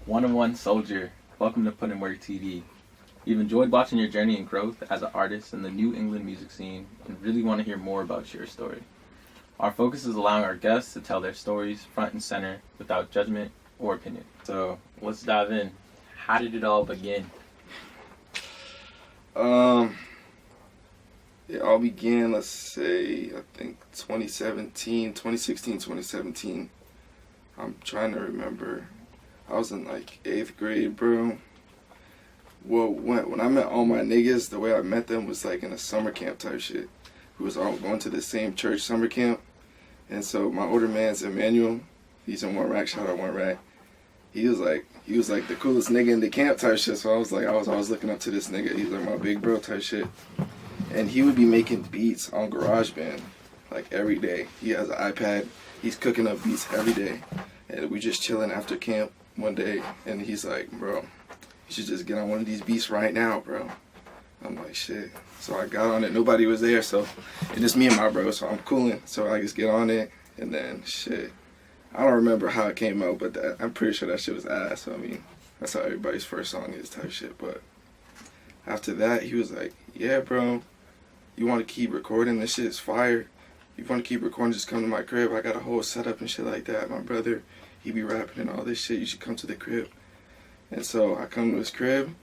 1of1Soldier, welcome to PUTINWORKTV. We've enjoyed watching your journey and growth as an artist in the New England music scene and really want to hear more about your story. Our focus is allowing our guests to tell their stories front and center without judgment or opinion. So let's dive in. How did it all begin? It all began, let's say, I think 2016, 2017. I'm trying to remember. I was in like 8th grade, bro. Well, when I met all my niggas, the way I met them was like in a summer camp type shit. We was all going to the same church summer camp. And so my older man's Emmanuel. He's in 1 Rack, shout out 1 Rack. He was like the coolest nigga in the camp type shit. So I was always looking up to this nigga. He's like my big bro type shit. And he would be making beats on GarageBand like every day. He has an iPad. He's cooking up beats every day. And we just chilling after camp one day. And he's like, bro, you should just get on one of these beats right now, bro. I'm like, shit. So I got on it. Nobody was there. So it's just me and my bro. So I'm cooling. So I just get on it. And then, shit. I don't remember how it came out, but I'm pretty sure that shit was ass. So, I mean, that's how everybody's first song is type shit. But after that, he was like, yeah, bro. You want to keep recording? This shit is fire. You want to keep recording? Just come to my crib. I got a whole setup and shit like that. My brother, he be rapping and all this shit. You should come to the crib. And so I come to his crib.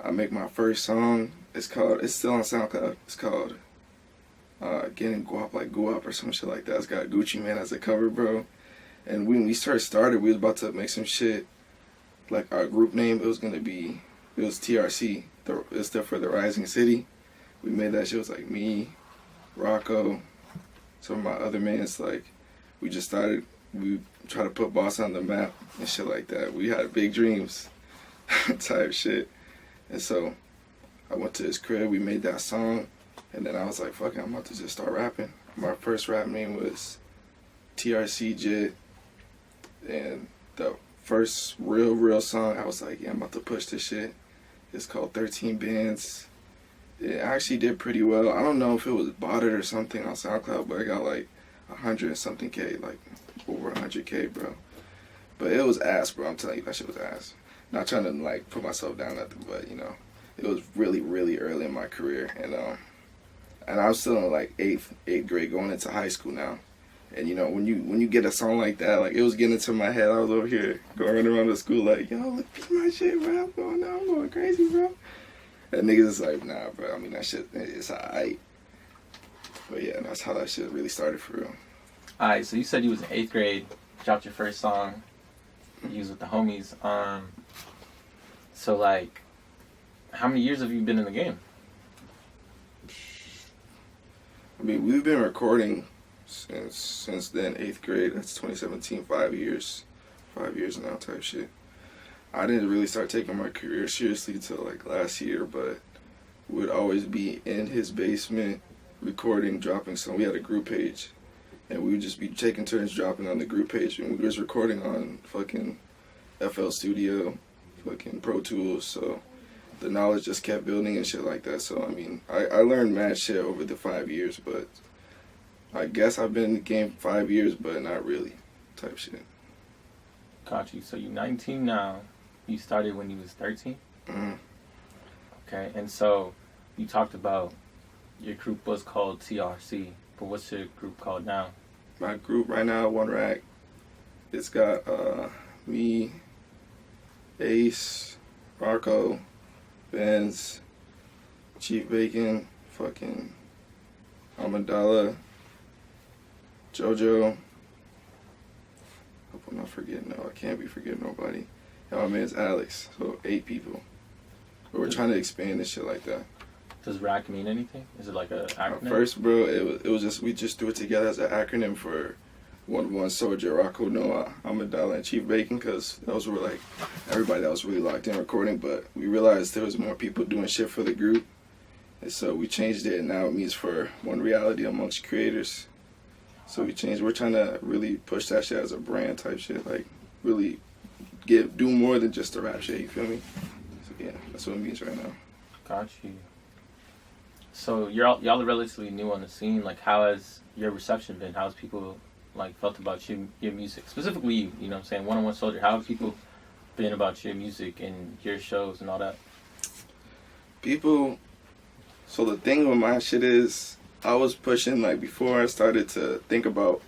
I make my first song. It's still on SoundCloud. It's called Getting Guap Like Guap or some shit like that. It's got Gucci Mane as a cover, bro. And when we started, we was about to make some shit. Like our group name, it was TRC. It stood for The Rising City. We made that shit. It was like me, Rocco, some of my other mans. Like, we tried to put Boss on the map and shit like that. We had big dreams type shit. And so I went to his crib, we made that song, and then I was like, fuck it, I'm about to just start rapping. My first rap name was TRC Jit, and the first real song, I was like, yeah, I'm about to push this shit. It's called 13 Bands. It actually did pretty well. I don't know if it was bought it or something on SoundCloud, but I got like 100 and something K, like over 100K, bro. But it was ass, bro. I'm telling you, that shit was ass. Not trying to like put myself down nothing, but you know, it was really, really early in my career, and I was still in like eighth grade, going into high school now. And you know, when you get a song like that, like it was getting into my head. I was over here going around the school like, yo, look at my shit, bro. I'm going crazy, bro. And niggas is like, nah, bro. I mean, that shit, it's alright. But yeah, that's how that shit really started for real. Alright, so you said you was in 8th grade, dropped your first song, you was with the homies. So like, how many years have you been in the game? I mean, we've been recording since then, 8th grade. That's 2017, 5 years. 5 years now type shit. I didn't really start taking my career seriously till like last year, but we would always be in his basement recording, dropping some. We had a group page, and we would just be taking turns dropping on the group page, and we was recording on fucking FL Studio, fucking Pro Tools, so the knowledge just kept building and shit like that. So, I mean, I learned mad shit over the 5 years, but I guess I've been in the game 5 years, but not really type shit. Got you. So you 19 now. You started when you was 13? Mm-hmm. Okay, and so you talked about your group was called TRC, but what's your group called now? My group right now, 1 Rack, it's got me, Ace, Marco, Benz, Chief Bacon, fucking Amidala, JoJo. Hope I'm not forgetting. No, I can't be forgetting nobody. And my man's Alex. So 8 people. But we're trying to expand this shit like that. Does RAC mean anything? Is it like a acronym? First, bro, it was just, we just threw it together as an acronym for 1of1Soldier, Rocco, Noah, Amidala, and Chief Bacon, because those were like everybody that was really locked in recording. But we realized there was more people doing shit for the group, and so we changed it, and now it means for one reality amongst creators. So we changed. We're trying to really push that shit as a brand type shit, like really do more than just the rap shit. You feel me? So yeah, that's what it means right now. Got you. So y'all are relatively new on the scene. Like, how has your reception been? How's people like felt about your music, specifically you? You know what I'm saying, 1of1Soldier. How have people been about your music and your shows and all that? People, so the thing with my shit is, I was pushing, like, before I started to think about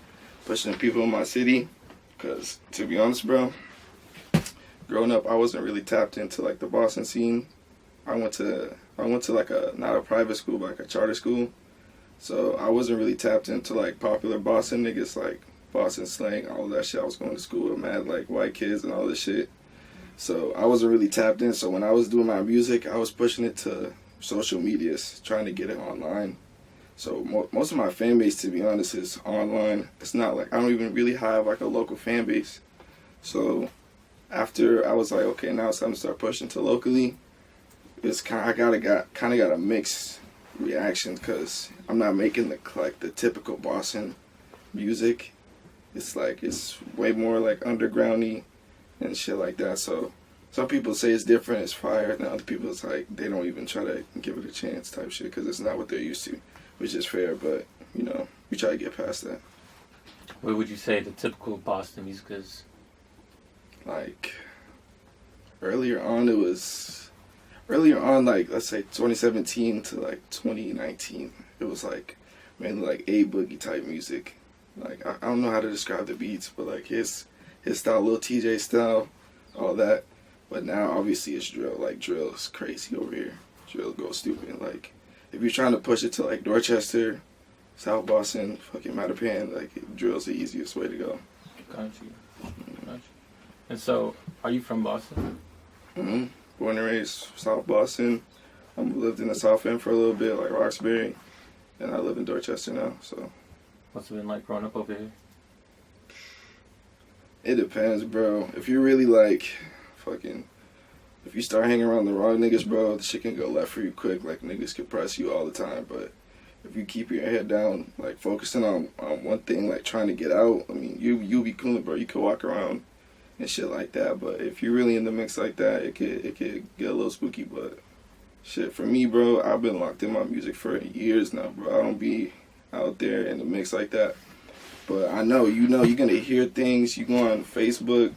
pushing people in my city, because, to be honest, bro, growing up, I wasn't really tapped into, like, the Boston scene. I went to like not a private school, but like a charter school. So I wasn't really tapped into like popular Boston niggas, like Boston slang, all of that shit. I was going to school with mad like white kids and all this shit. So I wasn't really tapped in. So when I was doing my music, I was pushing it to social medias, trying to get it online. So most of my fan base, to be honest, is online. It's not like I don't even really have like a local fan base. So after I was like, okay, now it's time to start pushing to locally. It's kind of got a mixed reaction because I'm not making the typical Boston music. It's like it's way more like undergroundy and shit like that. So some people say it's different, it's fire, and other people it's like they don't even try to give it a chance type shit because it's not what they're used to, which is fair. But you know, we try to get past that. What would you say the typical Boston music is? Like earlier on, like, let's say 2017 to like 2019, it was like mainly like A Boogie type music. Like I don't know how to describe the beats, but like his style, Lil TJ style, all that. But now obviously it's drill. Like drill is crazy over here. Drill goes stupid. Like if you're trying to push it to like Dorchester, South Boston, fucking Mattapan, like drill's the easiest way to go. Got you. And so, are you from Boston? Mm-hmm. Born and raised South Boston. I lived in the South End for a little bit, like Roxbury, and I live in Dorchester now. So, what's it been like growing up over here? It depends, bro. If you really like, if you start hanging around the wrong niggas, bro, the shit can go left for you quick. Like niggas can press you all the time, but if you keep your head down, like focusing on one thing, like trying to get out, I mean, you'll be cool, bro. You can walk around and shit like that. But if you're really in the mix like that, it could get a little spooky. But shit, for me, bro, I've been locked in my music for years now, bro. I don't be out there in the mix like that. But I know, you're gonna hear things. You go on Facebook,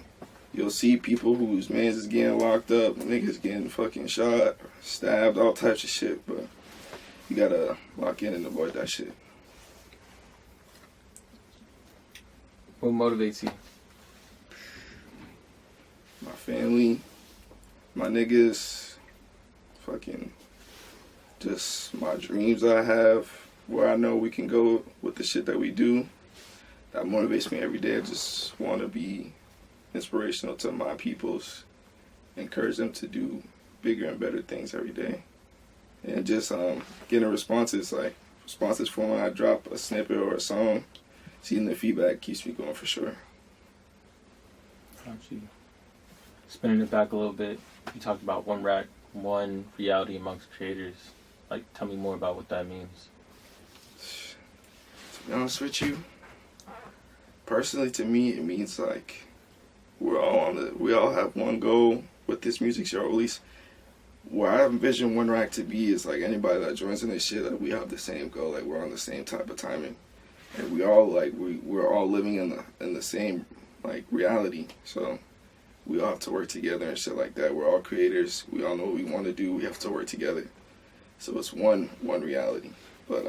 you'll see people whose mans is getting locked up, niggas getting fucking shot, stabbed, all types of shit. But you gotta lock in and avoid that shit. What motivates you? My family, my niggas, fucking just my dreams I have, where I know we can go with the shit that we do. That motivates me every day. I just want to be inspirational to my peoples, encourage them to do bigger and better things every day. And just getting responses from when I drop a snippet or a song, seeing the feedback keeps me going for sure. Got you. Spinning it back a little bit, you talked about one reality amongst creators. Like, tell me more about what that means. To be honest with you, personally to me, it means like we all have one goal with this music show, or at least where I envision One Rack to be is like anybody that joins in this shit, like we have the same goal, like we're on the same type of timing, and we all like we're all living in the same like reality. So we all have to work together and shit like that. We're all creators. We all know what we want to do. We have to work together. So it's one reality. But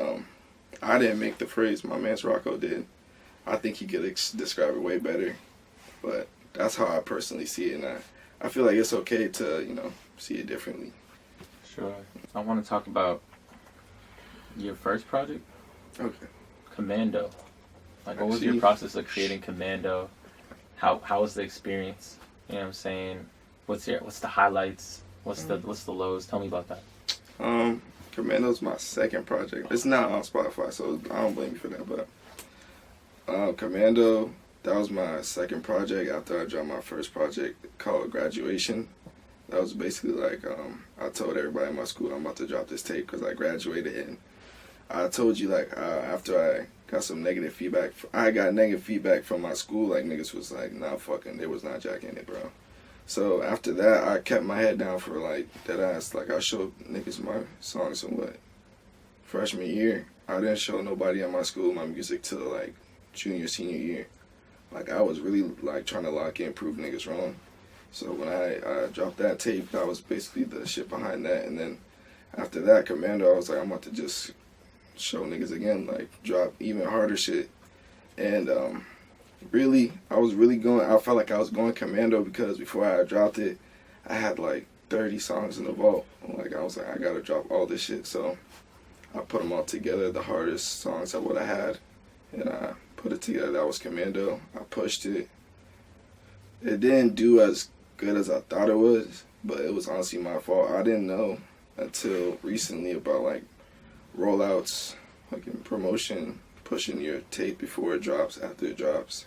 I didn't make the phrase. My man's Rocco did. I think he could describe it way better. But that's how I personally see it, and I feel like it's okay to see it differently. Sure. I want to talk about your first project. Okay. Commando. Like, what was your process of creating Commando? How was the experience? You know what I'm saying? What's the highlights? What's the lows? Tell me about that. Commando's my second project. It's not on Spotify, so I don't blame you for that. But Commando, that was my second project after I dropped my first project called Graduation. That was basically like I told everybody in my school I'm about to drop this tape because I graduated, and I told you like after I got some negative feedback. I got negative feedback from my school. Like niggas was like, nah, fucking, they was not jacking it, bro. So after that, I kept my head down for like that ass. Like I showed niggas my songs in freshman year. I didn't show nobody at my school my music till like junior, senior year. Like I was really like trying to lock in, prove niggas wrong. So when I dropped that tape, that was basically the shit behind that. And then after that, Commando, I was like, I'm about to just show niggas again, like drop even harder shit. And really, I felt like I was going Commando because before I dropped it, I had like 30 songs in the vault. Like I was like, I gotta drop all this shit. So I put them all together, the hardest songs of what I had, and I put it together. That was Commando. I pushed it. It didn't do as good as I thought it was, but it was honestly my fault. I didn't know until recently about like rollouts, like in promotion, pushing your tape before it drops, after it drops.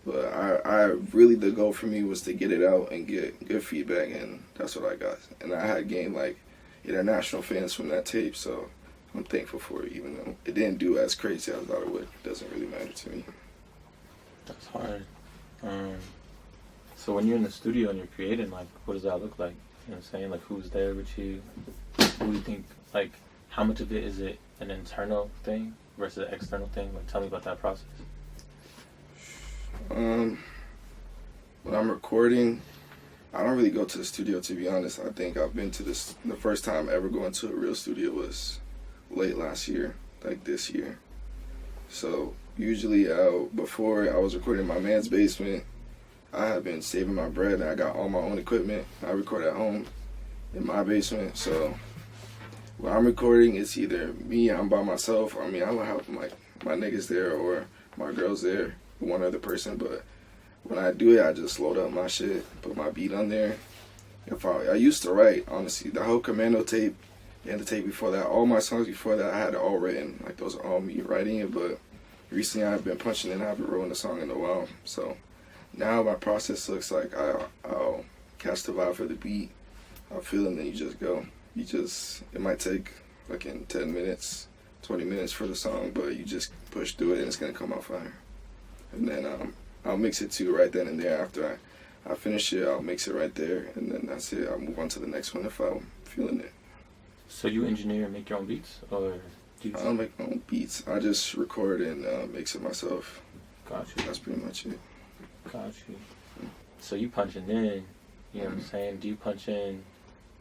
But I really, the goal for me was to get it out and get good feedback, and that's what I got. And I had gained like international fans from that tape, so I'm thankful for it, even though it didn't do as crazy as I thought it would. It doesn't really matter to me. That's hard. So when you're in the studio and you're creating, like, what does that look like? You know what I'm saying? Like, who's there with you? Who do you think, like, how much of it is it an internal thing versus an external thing? Like, tell me about that process. When I'm recording, I don't really go to the studio, to be honest. I think I've been to this, the first time ever going to a real studio was late last year, like this year. So usually before I was recording in my man's basement, I have been saving my bread, and I got all my own equipment. I record at home in my basement. So when I'm recording, it's either me, I'm by myself, or I will have like my niggas there or my girls there, one other person. But when I do it, I just load up my shit, put my beat on there. I used to write, honestly, the whole Commando tape and the tape before that, all my songs before that, I had it all written. Like, those are all me writing it. But recently I've been punching in, I haven't written a song in a while. So now my process looks like I'll catch the vibe for the beat, I'll feel it, and then you just go. It might take like in 10 minutes, 20 minutes for the song, but you just push through it and it's gonna come out fire. And then I'll mix it too right then and there. After I finish it, I'll mix it right there, and then that's it. I'll move on to the next one if I'm feeling it. So you engineer and make your own beats, or do you? I don't make my own beats. I just record and mix it myself. Got you. That's pretty much it. Got you. So you punching in, you know what I'm saying? Do you punch in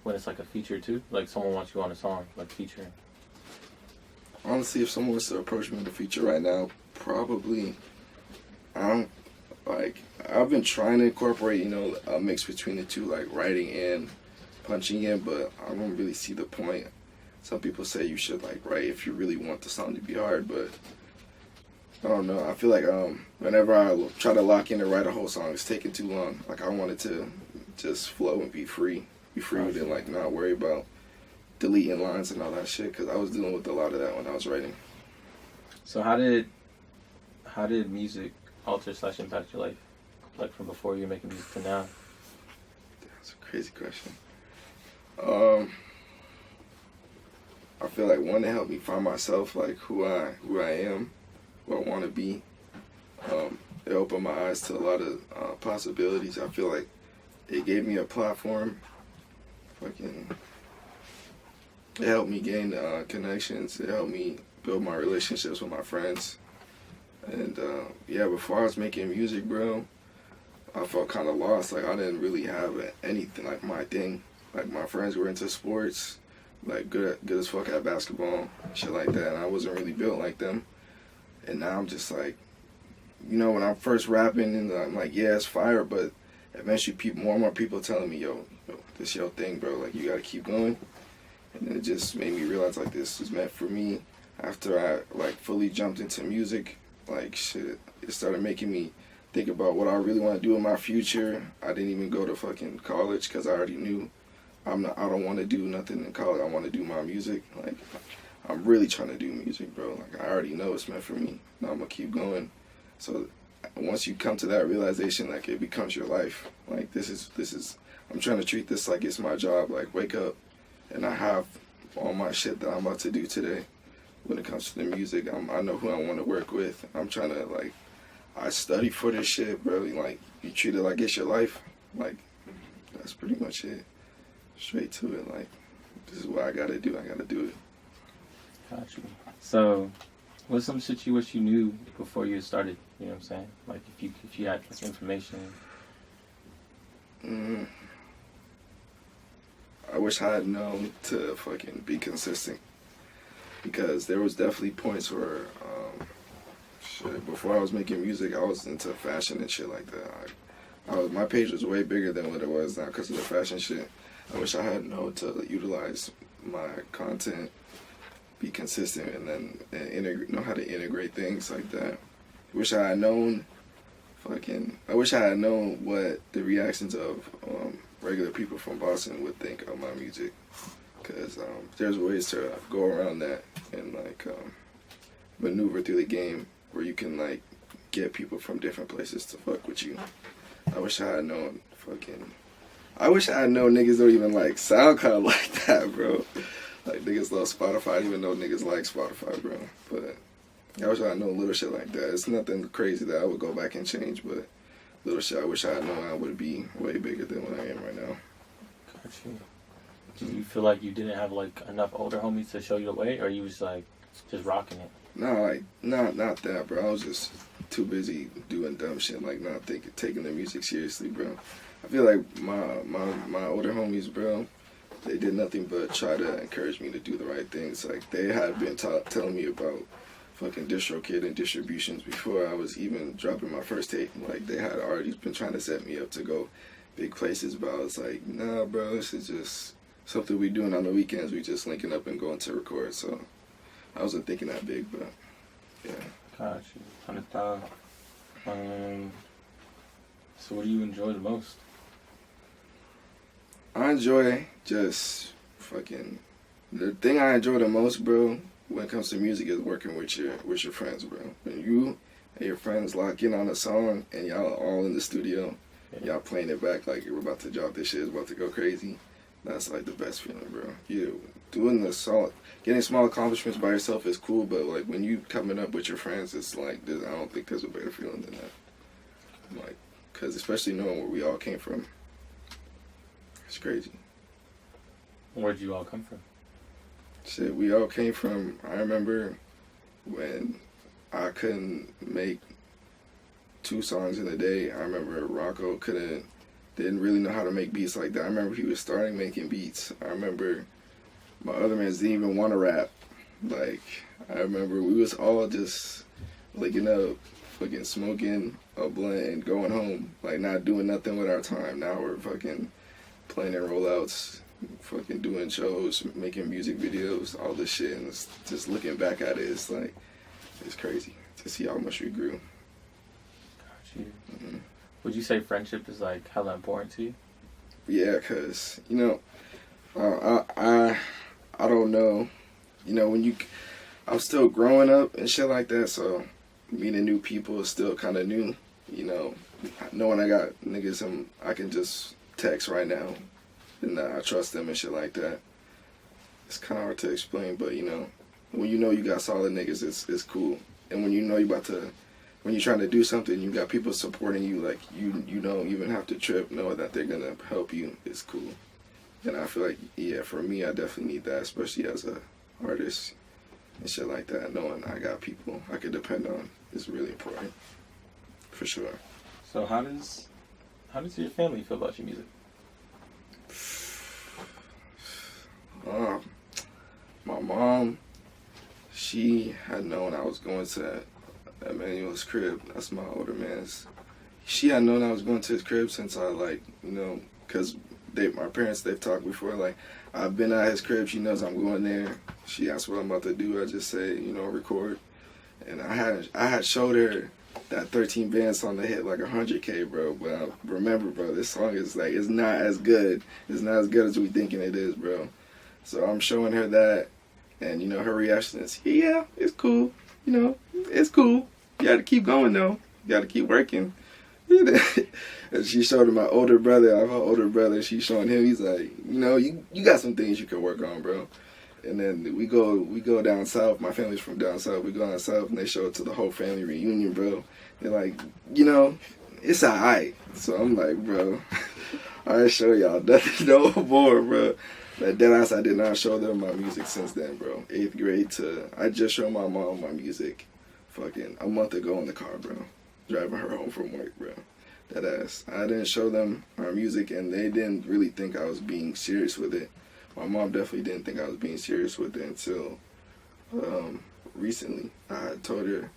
when it's like a feature too? Like someone wants you on a song, like featuring? Honestly, if someone was to approach me with a feature right now, probably, I've been trying to incorporate, a mix between the two, like writing and punching in, but I don't really see the point. Some people say you should like write if you really want the song to be hard, but I don't know. I feel like whenever I try to lock in and write a whole song, it's taking too long. Like, I want it to just flow and be free with it, like not worry about deleting lines and all that shit, because I was dealing with a lot of that when I was writing. So how did music alter / impact your life, like from before you're making music to now? That's a crazy question. I feel like one, to help me find myself, like who I am, who I want to be. It opened my eyes to a lot of possibilities. I feel like it gave me a platform. It helped me gain connections. It helped me build my relationships with my friends. And before I was making music, bro, I felt kind of lost. Like, I didn't really have anything like my thing. Like, my friends were into sports, like good as fuck at basketball, shit like that, and I wasn't really built like them. And now I'm just like, when I'm first rapping, and I'm like, yeah, it's fire, but eventually more and more people telling me, yo, this your thing, bro, like, you gotta keep going. And then it just made me realize, like, this was meant for me. After I, like, fully jumped into music, like, shit, it started making me think about what I really want to do in my future. I didn't even go to fucking college because I already knew I don't want to do nothing in college. I want to do my music. Like, I'm really trying to do music, bro. Like, I already know it's meant for me. Now I'm gonna keep going. So once you come to that realization, like, it becomes your life. Like, this is I'm trying to treat this like it's my job. Like, wake up and I have all my shit that I'm about to do today. When it comes to the music, I know who I want to work with. I'm trying to, like, I study for this shit, bro. Like, you treat it like it's your life. Like, that's pretty much it. Straight to it. Like, this is what I gotta do. I gotta do it. Got you. So, what's some shit you wish you knew before you started? You know what I'm saying? Like, if you had like information. Mm, I wish I had known to fucking be consistent, because there was definitely points where, shit, before I was making music, I was into fashion and shit like that. My page was way bigger than what it was now because of the fashion shit. I wish I had known to utilize my content, be consistent, and then know how to integrate things like that. Wish I had known, I wish I had known what the reactions of regular people from Boston would think of my music, because there's ways to go around that and maneuver through the game where you can get people from different places to fuck with you. I wish I had known I wish I had known niggas don't even like SoundCloud like that, bro. Like niggas love Spotify. I didn't even know niggas like Spotify, bro. But I wish I had known little shit like that. It's nothing crazy that I would go back and change, but little shit I wish I had known I would be way bigger than what I am right now. Got you. Do you feel like you didn't have enough older homies to show you the way, or you was just rocking it? No, not that, bro. I was just too busy doing dumb shit, not taking the music seriously, bro. I feel like my older homies, bro, they did nothing but try to encourage me to do the right things. They had been telling me about fucking DistroKid and distributions before I was even dropping my first tape. They had already been trying to set me up to go big places, but I was like, nah, bro, this is just something we doing on the weekends. We just linking up and going to record, so I wasn't thinking that big, but yeah. Got you. 100,000. So what do you enjoy the most? I enjoy just the thing I enjoy the most, bro, when it comes to music is working with your friends, bro. When you and your friends lock in on a song and y'all are all in the studio, y'all playing it back like you're about to drop this shit, is about to go crazy. That's the best feeling, bro. You doing getting small accomplishments by yourself is cool, but when you coming up with your friends, it's I don't think there's a better feeling than that. Because especially knowing where we all came from, it's crazy. Where'd you all come from? Shit, we all came from. I remember when I couldn't make 2 songs in a day. I remember Rocco didn't really know how to make beats like that. I remember he was starting making beats. I remember my other mans didn't even want to rap. I remember we was all just linking up, fucking smoking a blunt and going home, not doing nothing with our time. Now we're fucking playing in rollouts, fucking doing shows, making music videos, all this shit, and just looking back at it, it's crazy to see how much we grew. Got you. Mm-hmm. Would you say friendship is hella important to you? Yeah, cause I don't know, when I'm still growing up and shit like that, so meeting new people is still kind of new. Knowing I got niggas I can just text right now and I trust them and shit like that. It's kind of hard to explain, but when you got solid niggas, it's cool. And when when you're trying to do something, you got people supporting you, you don't even have to trip, know that they're gonna help you. It's cool. And I feel for me, I definitely need that, especially as a artist and shit like that. Knowing I got people I can depend on is really important, for sure. So how does your family feel about your music? My mom, she had known I was going to Emmanuel's crib. That's my older man's. She had known I was going to his crib since I because my parents, they've talked before. I've been at his crib. She knows I'm going there. She asked what I'm about to do. I just say, record. And I had showed her that 13 band song that hit 100K, bro. But I remember, bro, this song is it's not as good. It's not as good as we thinking it is, bro. So I'm showing her that, and her reaction is, yeah, it's cool. It's cool. You got to keep going though. You got to keep working. And she showed my older brother. I have an older brother. She's showing him. He's like, you got some things you can work on, bro. And then we go down south. My family's from down south. We go down south, and they show it to the whole family reunion, bro. They're like, it's alright. So I'm like, bro, I show y'all nothing no more, bro. But deadass, I did not show them my music since then, bro. 8th grade I just showed my mom my music fucking a month ago in the car, bro. Driving her home from work, bro. That ass. I didn't show them our music, and they didn't really think I was being serious with it. My mom definitely didn't think I was being serious with it until recently. I had told her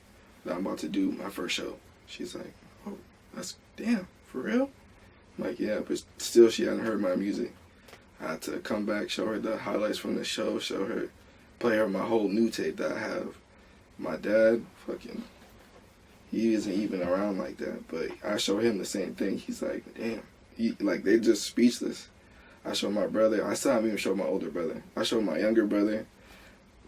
that I'm about to do my first show. She's like, "Oh, that's damn for real." I'm like, "Yeah," but still, she hadn't heard my music. I had to come back, show her the highlights from the show, play her my whole new tape that I have. My dad, he isn't even around like that, but I show him the same thing. He's like, damn. They just speechless. I show my brother. I still haven't even showed my older brother. I showed my younger brother,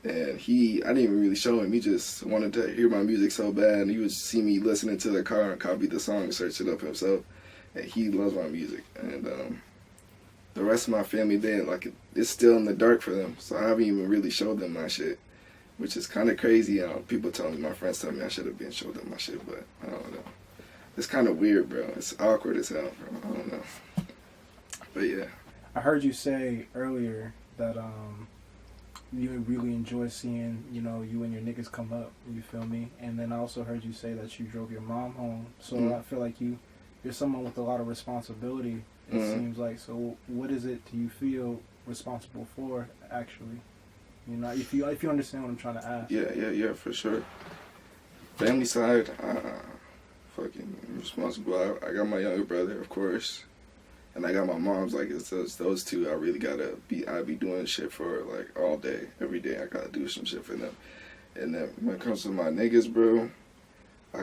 and I didn't even really show him. He just wanted to hear my music so bad, and he would see me listening to the car and copy the song and search it up himself. And he loves my music. And the rest of my family, it's still in the dark for them, so I haven't even really showed them my shit, which is kind of crazy. People tell me, my friends tell me I should have been showed them my shit, but I don't know. It's kind of weird, bro. It's awkward as hell, bro. I don't know. But yeah. I heard you say earlier that you really enjoy seeing, you and your niggas come up, you feel me? And then I also heard you say that you drove your mom home. So I feel like you're someone with a lot of responsibility, it seems like. So what is it do you feel responsible for, actually? If you understand what I'm trying to ask. Yeah, for sure. Family side, fucking responsible. I got my younger brother, of course, and I got my mom's. It's those two. I really I be doing shit for all day, every day. I gotta do some shit for them. And then when it comes to my niggas, bro, I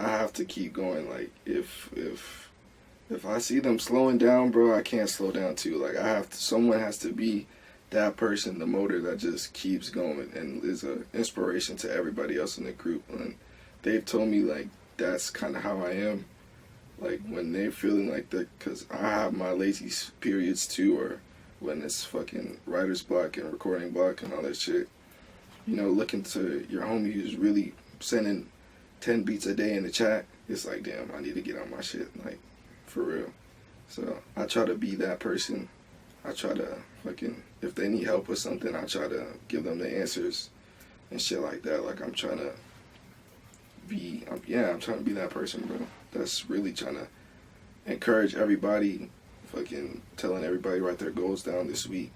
have to keep going. If I see them slowing down, bro, I can't slow down too. Someone has to be that person, the motor that just keeps going and is an inspiration to everybody else in the group. And they've told me that's kind of how I am. When they're feeling like that, because I have my lazy periods too, or when it's fucking writer's block and recording block and all that shit. Looking to your homie who's really sending 10 beats a day in the chat, it's like, damn, I need to get on my shit, for real. So I try to be that person. I try to if they need help with something, I try to give them the answers and shit like that. I'm trying to be that person, bro. That's really trying to encourage everybody, telling everybody write their goals down this week.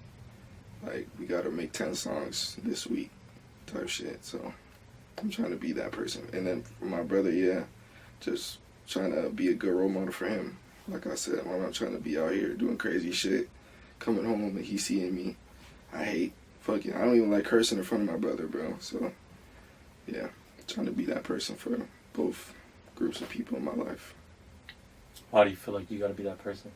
We gotta make 10 songs this week type shit. So I'm trying to be that person. And then for my brother, just trying to be a good role model for him. Like I said, I'm not trying to be out here doing crazy shit, coming home and he's seeing me. I don't even like cursing in front of my brother, bro. So, yeah, trying to be that person for both groups of people in my life. Why do you feel like you gotta be that person?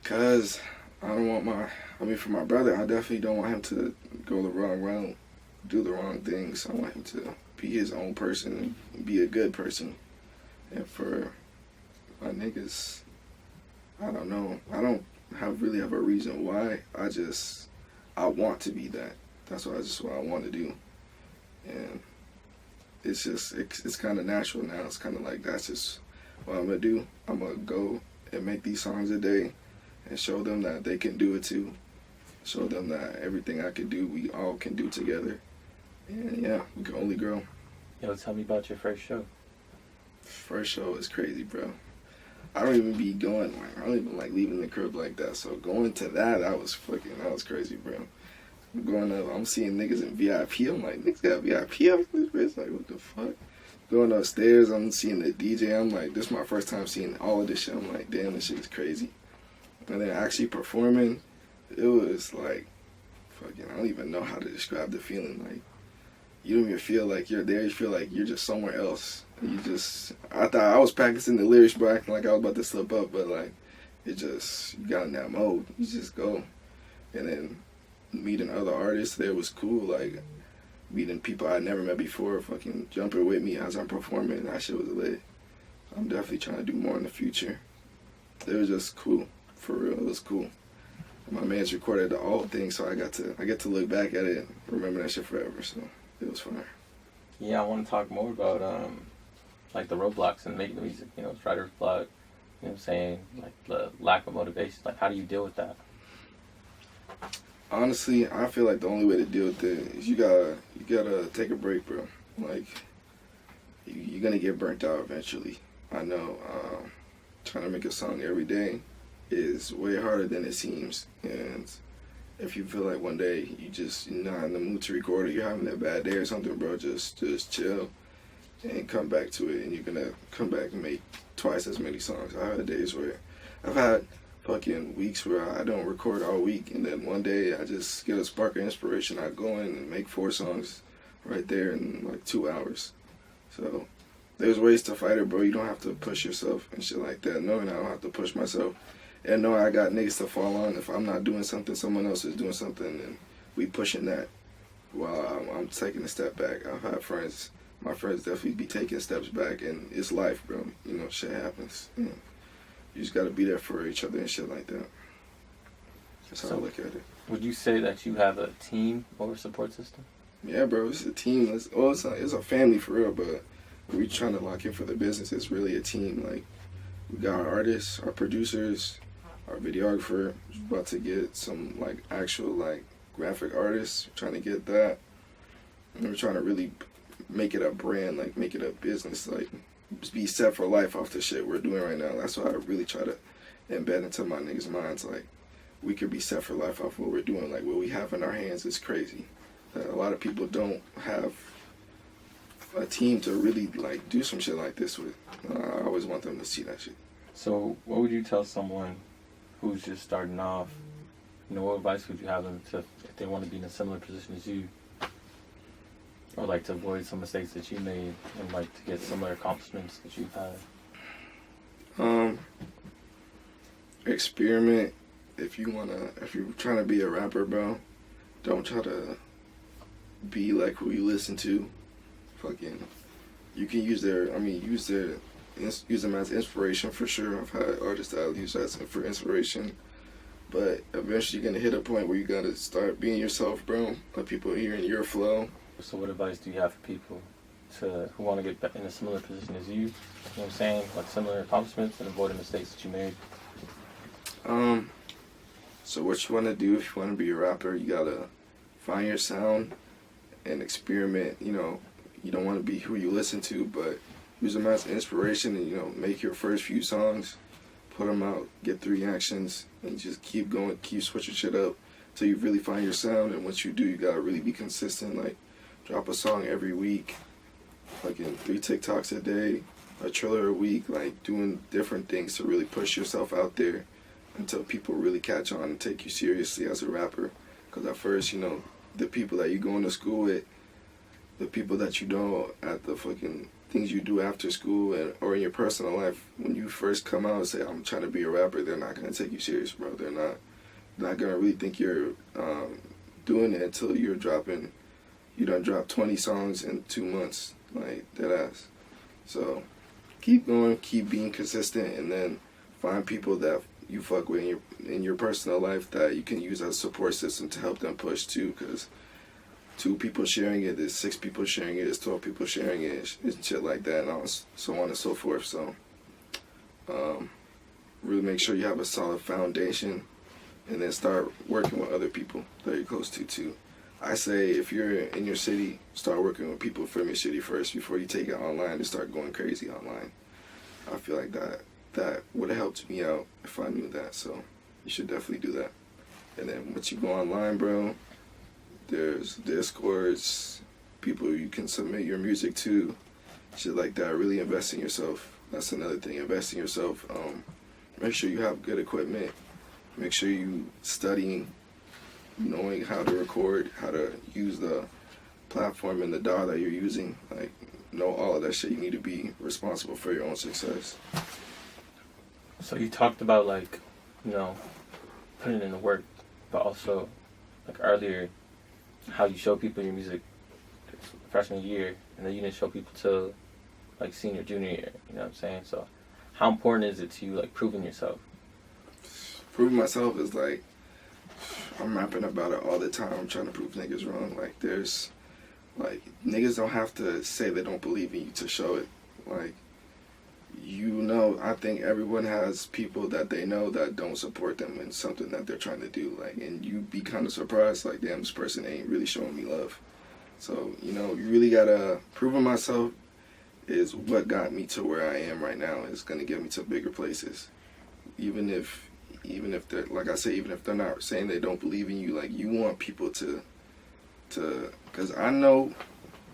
Because I don't want for my brother, I definitely don't want him to go the wrong route, do the wrong things. I want him to be his own person and be a good person. And for my niggas, I don't know. I don't really have a reason why. I want to be that. That's what I want to do. And it's kind of natural now. It's kind of that's just what I'm going to do. I'm going to go and make these songs a day and show them that they can do it too. Show them that everything I can do, we all can do together. And yeah, we can only grow. Yo, tell me about your first show. First show is crazy, bro. I don't even be going, I don't even like leaving the crib like that. So going to that was crazy, bro. I'm going up, I'm seeing niggas in VIP. I'm like, niggas got VIP up in this bitch? Like, what the fuck? Going upstairs, I'm seeing the DJ. I'm like, this is my first time seeing all of this shit. I'm like, damn, this shit is crazy. And then actually performing, it was I don't even know how to describe the feeling. You don't even feel like you're there. You feel like you're just somewhere else. I thought I was practicing the lyrics, but acting like I was about to slip up, but you got in that mode. You just go. And then meeting other artists there was cool. Meeting people I never met before, jumping with me as I'm performing. That shit was lit. I'm definitely trying to do more in the future. It was just cool. For real, it was cool. My man's recorded the whole thing, so I get to look back at it and remember that shit forever. So it was fun. Yeah, I want to talk more about the roadblocks and making the music. It's writer's block. You know what I'm saying? The lack of motivation. How do you deal with that? Honestly, I feel like the only way to deal with it is you gotta take a break, bro. You're gonna get burnt out eventually. I know trying to make a song every day is way harder than it seems. And if you feel like one day you're not in the mood to record, or you're having a bad day or something, bro, just chill and come back to it, and you're gonna come back and make twice as many songs. I had days where I've had fucking weeks where I don't record all week, and then one day I just get a spark of inspiration. I go in and make 4 songs right there in like 2 hours. So there's ways to fight it, bro. You don't have to push yourself and shit like that. Knowing I don't have to push myself, and knowing I got niggas to fall on. If I'm not doing something, someone else is doing something, and we pushing that while I'm taking a step back. I've had friends, my friends definitely be taking steps back, and it's life, bro. You know, shit happens. You just gotta be there for each other and shit like that. That's how I look at it. Would you say that you have a team or a support system? Yeah, bro, it's a team. It's a family for real, but we trying to lock in for the business. It's really a team. Like, we got our artists, our producers, our videographer. We're about to get some like actual like graphic artists. We're trying to get that, and we're trying to really make it a brand, like make it a business, like be set for life off the shit we're doing right now. That's what I really try to embed into my niggas' minds. Like, we could be set for life off what we're doing. Like, what we have in our hands is crazy. A lot of people don't have a team to really like do some shit like this with. I always want them to see that shit. So what would you tell someone who's just starting off? You know, what advice would you have them to, if they want to be in a similar position as you, or like to avoid some mistakes that you made, and like to get similar accomplishments that you've had? Experiment. If you're trying to be a rapper, bro, don't try to be like who you listen to. Fucking, you can use them as inspiration for sure. I've had artists that I'll use as for inspiration, but eventually you're gonna hit a point where you gotta start being yourself, bro. Let people hear in your flow. So what advice do you have for people who want to get back in a similar position as you? You know what I'm saying? Like similar accomplishments and avoid the mistakes that you made. So what you want to do if you want to be a rapper, you gotta find your sound and experiment. You know, you don't want to be who you listen to, but use them as inspiration, and, you know, make your first few songs, put them out, get 3 reactions, and just keep going, keep switching shit up till you really find your sound. And once you do, you gotta really be consistent. Like, drop a song every week, fucking 3 TikToks a day, a trailer a week, like doing different things to really push yourself out there until people really catch on and take you seriously as a rapper. Because at first, you know, the people that you go into school with, the people that you know at the fucking things you do after school or in your personal life, when you first come out and say, I'm trying to be a rapper, they're not going to take you serious, bro. They're not going to really think you're doing it until you done dropped 20 songs in 2 months, like, deadass. So keep going, keep being consistent, and then find people that you fuck with in your personal life that you can use as a support system to help them push too, because 2 people sharing it is 6 people sharing it, is 12 people sharing it, and shit like that, and so on and so forth. So really make sure you have a solid foundation, and then start working with other people that you're close to too. I say if you're in your city, start working with people from your city first before you take it online and start going crazy online. I feel like that would have helped me out if I knew that, so you should definitely do that. And then once you go online, bro, there's Discords, people you can submit your music to, shit like that. Really invest in yourself. That's another thing, invest in yourself. Make sure you have good equipment. Make sure you studying, knowing how to record, how to use the platform and the DAW that you're using. Like, know all of that shit. You need to be responsible for your own success. So you talked about, like, you know, putting in the work, but also, like, earlier, how you show people your music freshman year, and then you didn't show people till, like, senior, junior year, you know what I'm saying? So how important is it to you, like, proving yourself? Proving myself is, like, I'm rapping about it all the time. I'm trying to prove niggas wrong. Like, niggas don't have to say they don't believe in you to show it. Like, you know, I think everyone has people that they know that don't support them in something that they're trying to do. Like, and you be kind of surprised, like, damn, this person ain't really showing me love. So, you know, you really gotta prove myself is what got me to where I am right now. Is gonna get me to bigger places. Even if they're, like I say, even if they're not saying they don't believe in you, like, you want people to, because I know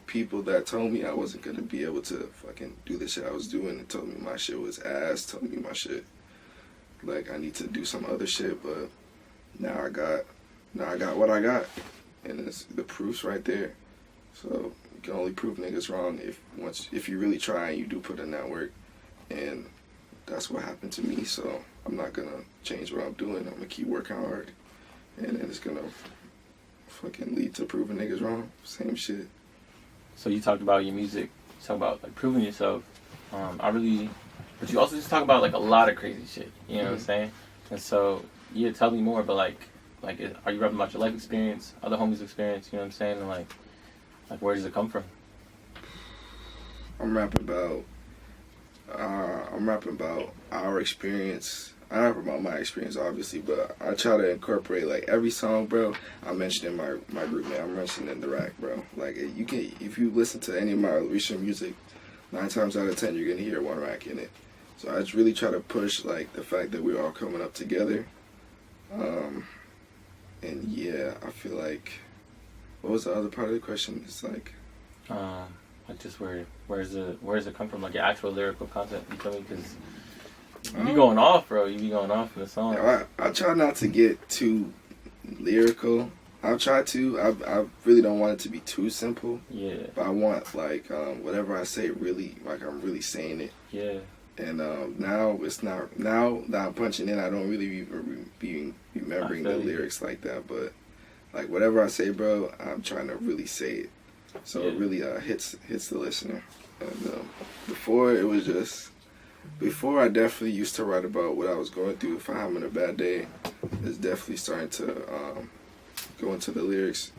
people that told me I wasn't gonna be able to fucking do the shit I was doing, and told me my shit was ass, told me my shit, like, I need to do some other shit, but now I got what I got, and it's, the proof's right there. So you can only prove niggas wrong if you really try and you do put in that work, and that's what happened to me. So I'm not gonna change what I'm doing. I'm gonna keep working hard, and then it's gonna fucking lead to proving niggas wrong. Same shit. So you talked about your music, you talk about like proving yourself. But you also just talk about like a lot of crazy shit. You know what I'm saying? And so yeah, tell me more. But like, are you rapping about your life experience, other homies' experience? You know what I'm saying? And like where does it come from? I'm rapping about our experience. I rap about my experience, obviously, but I try to incorporate, like, every song, bro. I mentioned in my group, man. I'm mentioning in the rack, bro. Like, you can, if you listen to any of my recent music, 9 times out of 10 you're gonna hear one rack in it. So I just really try to push, like, the fact that we're all coming up together. And yeah, I feel like, what was the other part of the question? It's like Just where does it come from? Like your actual lyrical content, you feel me? Because you be going off, bro. You be going off in the song. I try not to get too lyrical. I try to. I really don't want it to be too simple. Yeah. But I want, like, whatever I say, really, like, I'm really saying it. Yeah. And now it's not. Now that I'm punching in, I don't really be remembering the lyrics like that. But like, whatever I say, bro, I'm trying to really say it, so it really hits the listener. And before I definitely used to write about what I was going through. If I'm having a bad day, it's definitely starting to go into the lyrics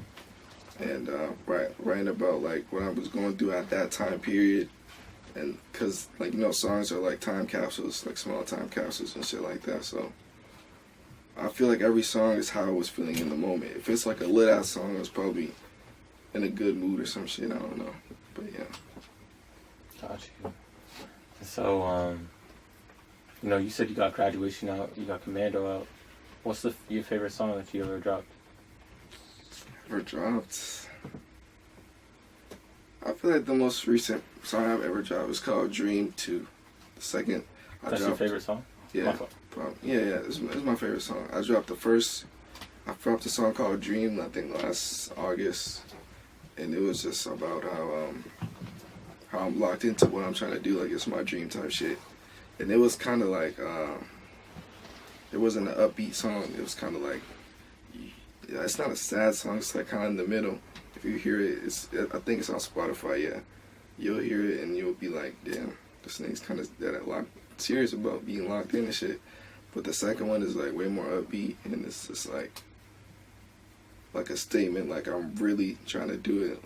and writing about, like, what I was going through at that time period. And because, like, you know, songs are like time capsules, like small time capsules and shit like that. So I feel like every song is how I was feeling in the moment. If it's like a lit ass song, I was probably in a good mood or some shit. I don't know, but yeah. Got you. So you know, you said you got Graduation out, you got Commando out. What's your favorite song that you ever dropped? Ever dropped? I feel like the most recent song I've ever dropped is called Dream 2. The second I That's dropped, your favorite song? Yeah. Yeah, it's my favorite song. I dropped a song called Dream, I think last August. And it was just about how I'm locked into what I'm trying to do, like, it's my dream type shit. And it was kind of like, it wasn't an upbeat song. It was kind of like, yeah, it's not a sad song. It's like kind of in the middle. If you hear it, I think it's on Spotify. Yeah, you'll hear it and you'll be like, damn, this nigga's kind of serious about being locked in and shit. But the second one is like way more upbeat, and it's just like a statement. Like, I'm really trying to do it.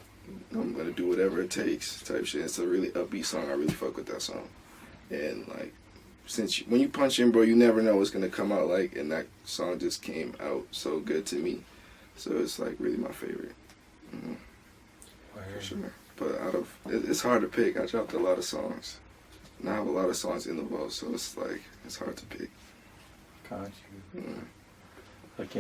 I'm gonna do whatever it takes, type shit. It's a really upbeat song. I really fuck with that song. And like, when you punch in, bro, you never know what's gonna come out like. And that song just came out so good to me. So it's like really my favorite. Mm-hmm. For sure. But it's hard to pick. I dropped a lot of songs, and I have a lot of songs in the vault, so it's like, it's hard to pick. Got you. Like,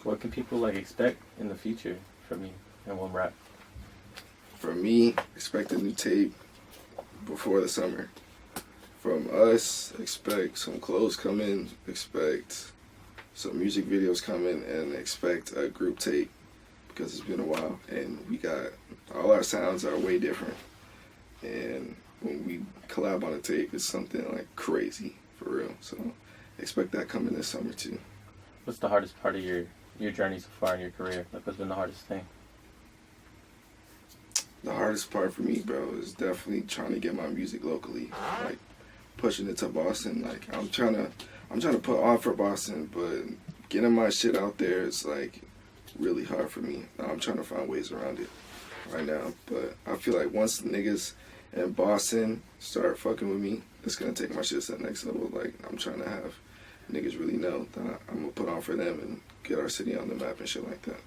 what can people like expect in the future from you and One Rap? For me, expect a new tape before the summer. From us, expect some clothes coming, expect some music videos coming, and expect a group tape, because it's been a while and we got, all our sounds are way different, and when we collab on a tape, it's something like crazy, for real. So expect that coming this summer too. What's the hardest part of your journey so far in your career? Like, what's been the hardest thing? The hardest part for me, bro, is definitely trying to get my music locally, like pushing it to Boston. Like, I'm trying to put on for Boston, but getting my shit out there is like really hard for me. I'm trying to find ways around it right now, but I feel like once niggas in Boston start fucking with me, it's gonna take my shit to the next level. Like, I'm trying to have niggas really know that I'm gonna put on for them and get our city on the map and shit like that.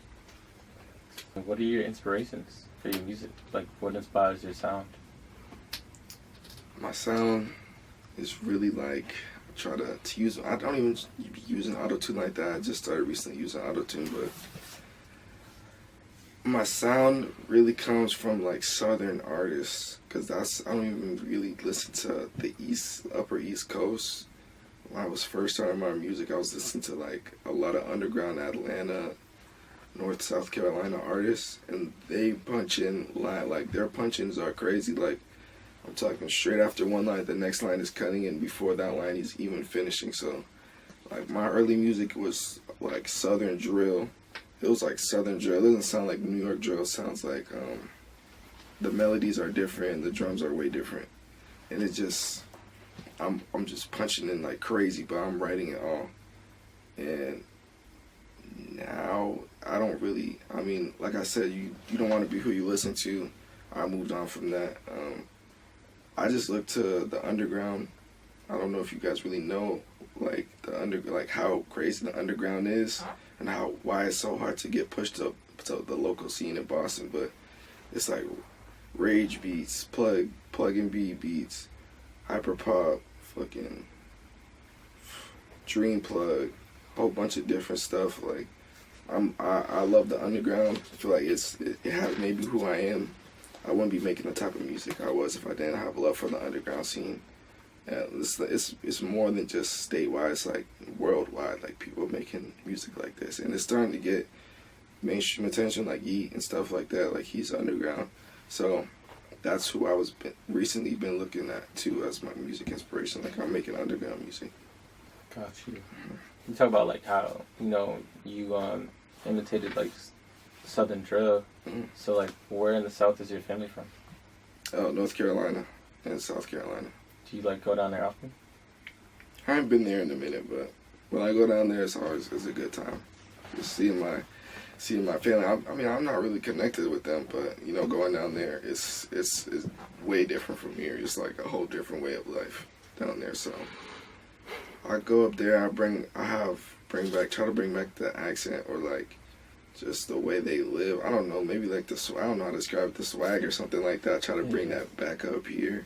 What are your inspirations for your music? Like, what inspires your sound? My sound is really like, I try to use, I don't even be using auto-tune like that. I just started recently using auto-tune, but my sound really comes from like southern artists, because I don't even really listen to the upper east coast. When I was first starting my music, I was listening to like a lot of underground Atlanta, North South Carolina artists, and they punch in line, like their punch-ins are crazy. Like, I'm talking straight after one line, the next line is cutting, and before that line he's even finishing. So like my early music was like southern drill. It was like southern drill. It doesn't sound like New York drill. It sounds like the melodies are different, the drums are way different, and it just, I'm just punching in like crazy, but I'm writing it all. And now I don't really, I mean, like I said, you don't want to be who you listen to. I moved on from that. I just look to the underground. I don't know if you guys really know like like how crazy the underground is, and why it's so hard to get pushed up to the local scene in Boston. But it's like rage beats, plug and B beats, hyper pop, fucking dream plug, whole bunch of different stuff. Like I love the underground. I feel like it has maybe who I am. I wouldn't be making the type of music I was if I didn't have love for the underground scene. And it's more than just statewide. It's like worldwide. Like people making music like this, and it's starting to get mainstream attention, like Yeet and stuff like that. Like he's underground, so that's who I was recently been looking at too as my music inspiration. Like I'm making underground music. Got you. You talk about like how you imitated like southern drill. Mm-hmm. So like, where in the South is your family from? North Carolina and South Carolina. Do you like go down there often? I haven't been there in a minute, but when I go down there, it's a good time. Just seeing my family. I mean, I'm not really connected with them, but going down there, it's way different from here. It's like a whole different way of life down there. So I go up there. Try to bring back the accent, or like just the way they live. I don't know, maybe like I don't know how to describe it, the swag or something like that. I try to bring that back up here.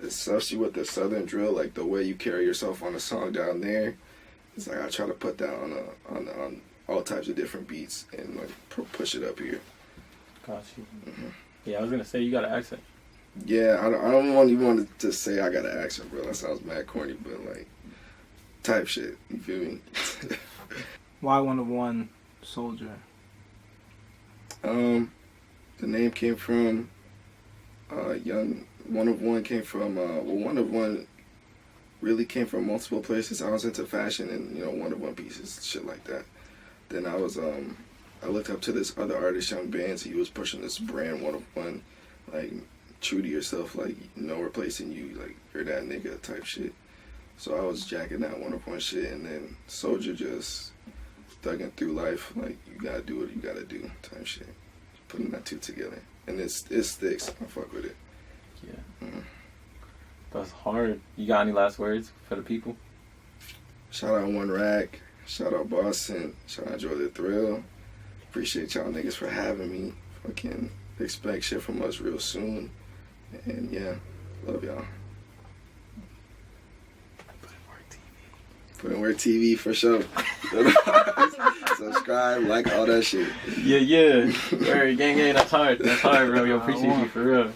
Especially with the southern drill, like the way you carry yourself on a song down there. It's like I try to put that on all types of different beats and like push it up here. Got you. Mm-hmm. Yeah, I was gonna say you got an accent. Yeah, I don't even want to say I got an accent, bro. That sounds mad corny, but like type shit. You feel me? Why 1of1Soldier? The name came from young. 1of1 came from 1of1 really came from multiple places. I was into fashion and 1of1 pieces, shit like that. Then I looked up to this other artist, Young Bands. He was pushing this brand 1of1, like true to yourself, like no replacing you, like you're that nigga type shit. So I was jacking that 1of1 shit, and then Soldier just thugging through life, like you gotta do what you gotta do type shit. Putting that two together, and it sticks. I fuck with it. Yeah. That's hard. You got any last words for the people? Shout out One Rack. Shout out Boston. Shout out Enjoy the Thrill. Appreciate y'all niggas for having me. Fucking expect shit from us real soon. And yeah, love y'all. PUTINWORK TV for sure. Subscribe, like all that shit. Yeah. Alright, gang, that's hard. That's hard, bro. Yo, appreciate you for real.